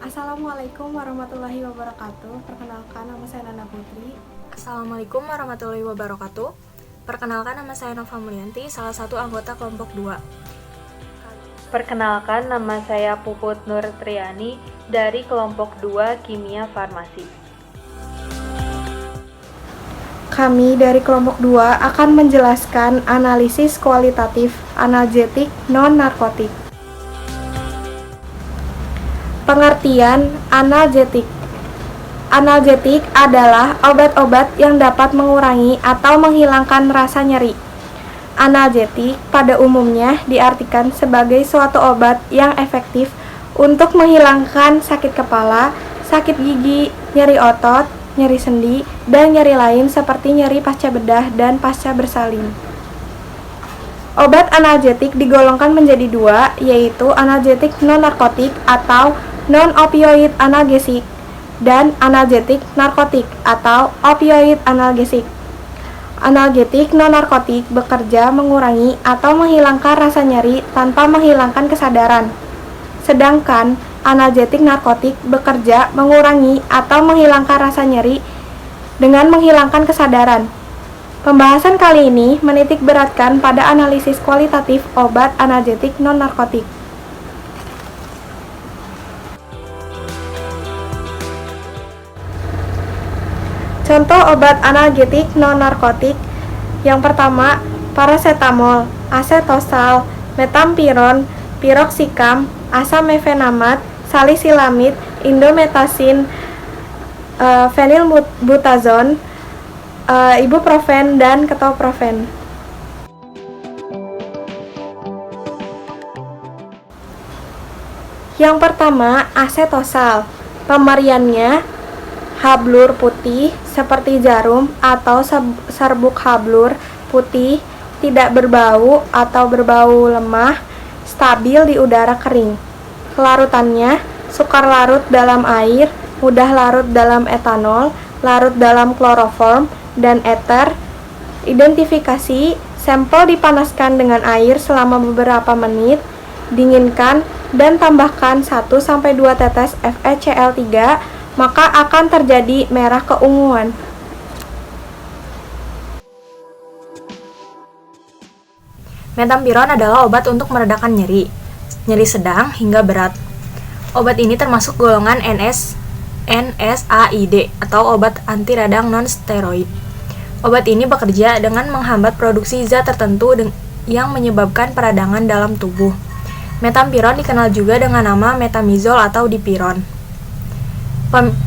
Assalamualaikum warahmatullahi wabarakatuh. Perkenalkan, nama saya Nana Putri. Assalamualaikum warahmatullahi wabarakatuh. Perkenalkan, nama saya Nova Mulyanti, salah satu anggota kelompok 2. Perkenalkan, nama saya Puput Nur Triani dari kelompok 2 Kimia Farmasi. Kami dari kelompok 2 akan menjelaskan analisis kualitatif analgetik non-narkotik. Pengertian analgetik. Analgetik adalah obat-obat yang dapat mengurangi atau menghilangkan rasa nyeri. Analgetik pada umumnya diartikan sebagai suatu obat yang efektif untuk menghilangkan sakit kepala, sakit gigi, nyeri otot, nyeri sendi, dan nyeri lain seperti nyeri pasca bedah dan pasca bersalin. Obat analgetik digolongkan menjadi dua, yaitu analgetik non-narkotik atau non-opioid analgesik dan analgetik narkotik atau opioid analgesik. Analgetik non-narkotik bekerja mengurangi atau menghilangkan rasa nyeri tanpa menghilangkan kesadaran. Sedangkan analgetik narkotik bekerja mengurangi atau menghilangkan rasa nyeri dengan menghilangkan kesadaran. Pembahasan kali ini menitik beratkan pada analisis kualitatif obat analgetik non-narkotik. Contoh obat analgetik non-narkotik. Yang pertama, paracetamol, acetosal, metampiron, piroxicam, asamefenamat, salisilamid, indomethacin, phenylbutazone, ibuprofen, dan ketoprofen. Yang pertama, acetosal. Pemberiannya hablur putih seperti jarum atau serbuk hablur putih, tidak berbau atau berbau lemah, stabil di udara kering. Kelarutannya sukar larut dalam air, mudah larut dalam etanol, larut dalam kloroform dan eter. Identifikasi, sampel dipanaskan dengan air selama beberapa menit, dinginkan dan tambahkan 1-2 tetes FeCl3, maka akan terjadi merah keunguan. Metampiron adalah obat untuk meredakan nyeri sedang hingga berat. Obat ini termasuk golongan NSAID atau obat anti radang non-steroid. Obat ini bekerja dengan menghambat produksi zat tertentu yang menyebabkan peradangan dalam tubuh. Metampiron dikenal juga dengan nama metamizol atau dipiron.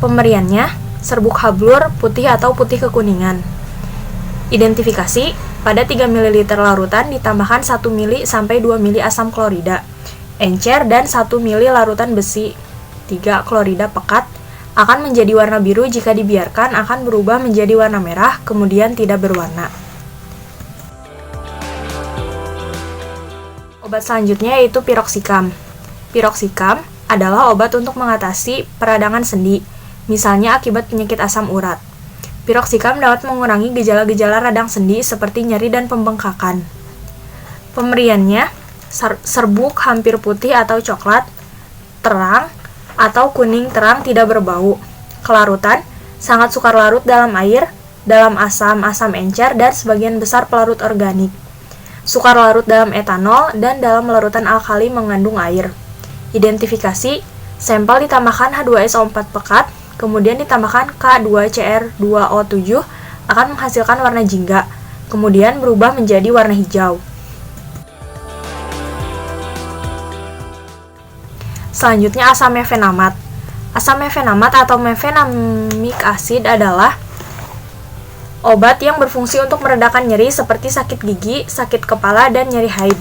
Pemberiannya serbuk hablur putih atau putih kekuningan. Identifikasi, pada 3 ml larutan ditambahkan 1 ml sampai 2 ml asam klorida, encer dan 1 ml larutan besi 3 klorida pekat, akan menjadi warna biru jika dibiarkan akan berubah menjadi warna merah kemudian tidak berwarna. Obat selanjutnya yaitu piroxicam. Piroxicam adalah obat untuk mengatasi peradangan sendi, misalnya akibat penyakit asam urat. Piroxicam dapat mengurangi gejala-gejala radang sendi seperti nyeri dan pembengkakan. Pemberiannya serbuk hampir putih atau coklat, terang atau kuning terang tidak berbau. Kelarutan sangat sukar larut dalam air, dalam asam encer dan sebagian besar pelarut organik. Sukar larut dalam etanol dan dalam larutan alkali mengandung air. Identifikasi, sampel ditambahkan H2SO4 pekat, kemudian ditambahkan K2Cr2O7 akan menghasilkan warna jingga, kemudian berubah menjadi warna hijau. Selanjutnya asamefenamat. Asamefenamat atau mefenamic acid adalah obat yang berfungsi untuk meredakan nyeri seperti sakit gigi, sakit kepala, dan nyeri haid.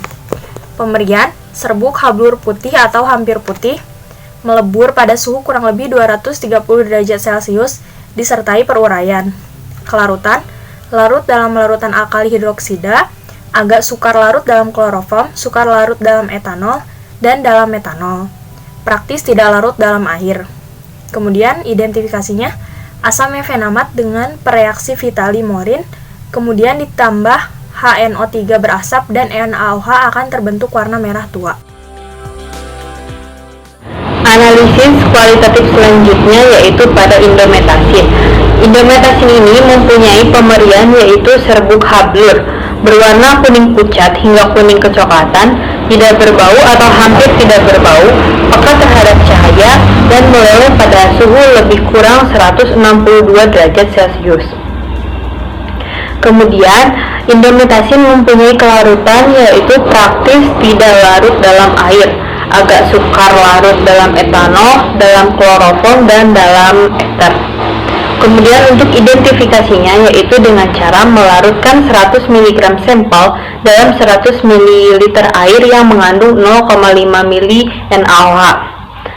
Pemberian serbuk hablur putih atau hampir putih, melebur pada suhu kurang lebih 230 derajat Celcius, disertai peruraian. Kelarutan, larut dalam larutan alkali hidroksida, agak sukar larut dalam kloroform, sukar larut dalam etanol, dan dalam metanol. Praktis tidak larut dalam air. Kemudian identifikasinya, asamefenamat dengan pereaksi Vitali-Morin, kemudian ditambah HNO3 berasap dan NaOH akan terbentuk warna merah tua. Analisis kualitatif selanjutnya yaitu pada indometasin. Indometasin ini mempunyai pemerian yaitu serbuk hablur, berwarna kuning pucat hingga kuning kecoklatan, tidak berbau atau hampir tidak berbau, peka terhadap cahaya, dan meleleh pada suhu lebih kurang 162 derajat Celcius. Kemudian, indometasin mempunyai kelarutan yaitu praktis tidak larut dalam air, agak sukar larut dalam etanol, dalam kloroform, dan dalam ester. Kemudian untuk identifikasinya yaitu dengan cara melarutkan 100 mg sampel dalam 100 ml air yang mengandung 0,5 mili NaOH.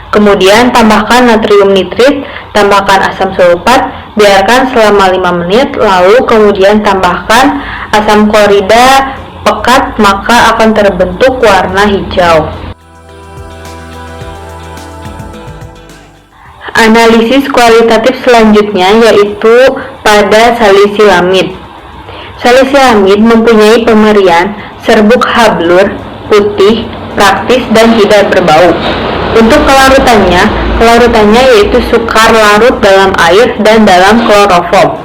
Kemudian tambahkan natrium nitrit, tambahkan asam sulfat, biarkan selama 5 menit, lalu kemudian tambahkan asam klorida pekat, maka akan terbentuk warna hijau. Analisis kualitatif selanjutnya yaitu pada salisilamid. Salisilamid mempunyai pemerian serbuk hablur, putih, praktis, dan tidak berbau. Untuk kelarutannya yaitu sukar larut dalam air dan dalam kloroform,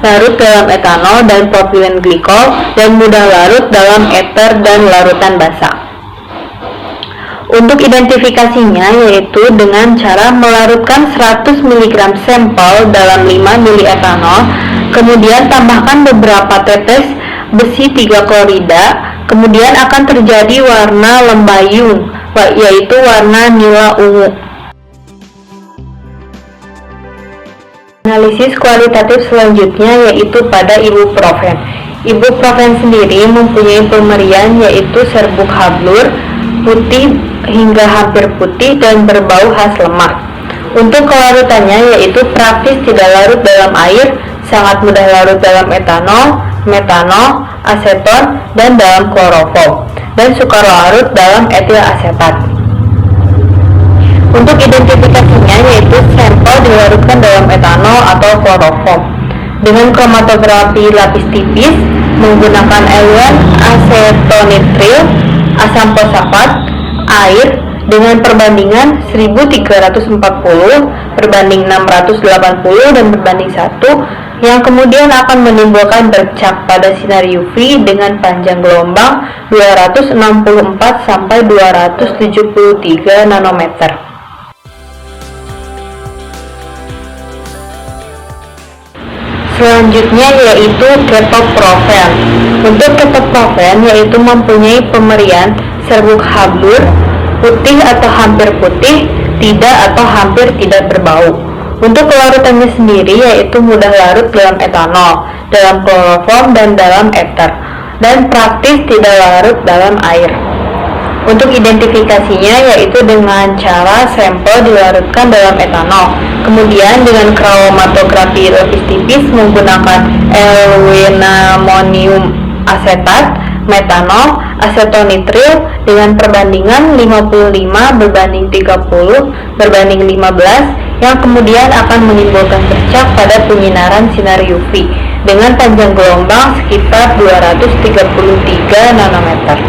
larut dalam etanol dan propilen glikol, dan mudah larut dalam eter dan larutan basah. Untuk identifikasinya yaitu dengan cara melarutkan 100 mg sampel dalam 5 mili etanol, kemudian tambahkan beberapa tetes besi 3 klorida, kemudian akan terjadi warna lembayung, yaitu warna nila ungu. Analisis kualitatif selanjutnya yaitu pada ibuprofen. Ibuprofen sendiri mempunyai pemerian yaitu serbuk hablur, putih hingga hampir putih dan berbau khas lemak. Untuk kelarutannya yaitu praktis tidak larut dalam air, sangat mudah larut dalam etanol, metanol, aseton, dan dalam kloroform, dan sukar larut dalam etil asetat. Untuk identifikasinya yaitu sampel dilarutkan dalam etanol atau kloroform dengan kromatografi lapis tipis menggunakan eluan asetonitril, asam fosfat, air dengan perbandingan 1340 berbanding 680 dan berbanding 1, yang kemudian akan menimbulkan bercak pada sinar UV dengan panjang gelombang 264 sampai 273 nanometer. Selanjutnya yaitu ketoprofen. Untuk ketoprofen yaitu mempunyai pemerian serbuk hablur, putih atau hampir putih, tidak atau hampir tidak berbau. Untuk kelarutannya sendiri yaitu mudah larut dalam etanol, dalam kloroform, dan dalam eter, dan praktis tidak larut dalam air. Untuk identifikasinya yaitu dengan cara sampel dilarutkan dalam etanol, kemudian dengan kromatografi lapis tipis menggunakan aluminamonium asetat, metanol, asetonitril dengan perbandingan 55 berbanding 30 berbanding 15, yang kemudian akan menimbulkan bercak pada penyinaran sinar UV dengan panjang gelombang sekitar 233 nanometer.